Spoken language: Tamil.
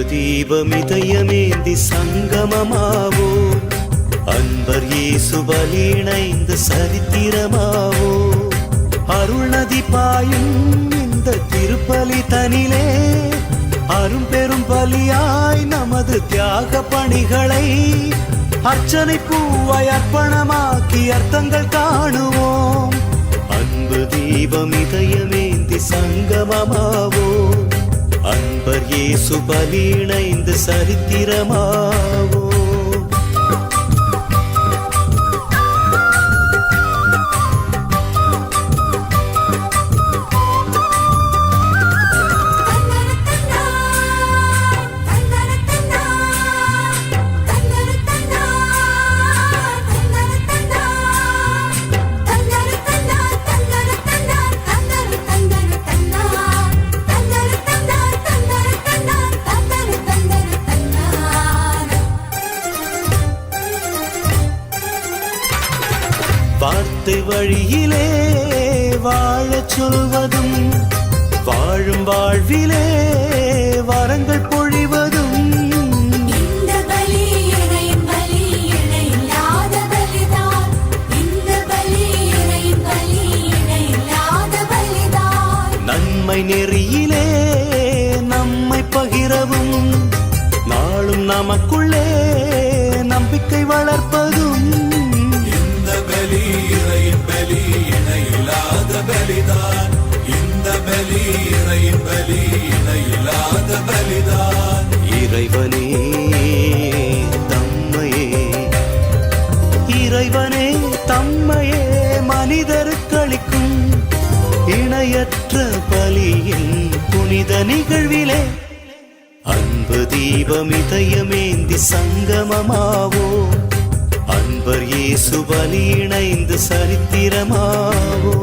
தீபமிதயமேந்தி சங்கமமாவோ அன்பர் இயேசு பலி இணைந்து சரித்திரமாவோ அருள் நதி பாயும் இந்த திருப்பலி தனிலே அரும் பெரும் பலியாய் நமது தியாக பணிகளை அர்ச்சனை பூவாய் அர்ப்பணமாக்கி அர்த்தங்கள் காணுவோம் அன்பு தீபமிதயமேந்தி சங்கமமாவோ அன்பர் இயேசு பலி இணைந்து சரித்திரமாவோ வார்த்தை வழியிலே வாழச் சொல்வதும் வாழும் வாழ்விலே வரங்கள் பொழிவதும் இந்த பலி இறையின் பலி இணையில்லாத பலிதான் இந்த பலி இறையின் பலி இணையில்லாத பலிதான் நன்மை நெறியிலே நம்மை பகிரவும் நாளும் நமக்குள்ளே நம்பிக்கை வளர்ப்பதும் இறைவனே தம்மையே மனிதருக்களிக்கும் இணையற்ற பலியின் புனித நிகழ்விலே அன்பு தீபமிதயமேந்தி சங்கமமாவோ அன்பர் இயேசு பலி இணைந்து சரித்திரமாவோ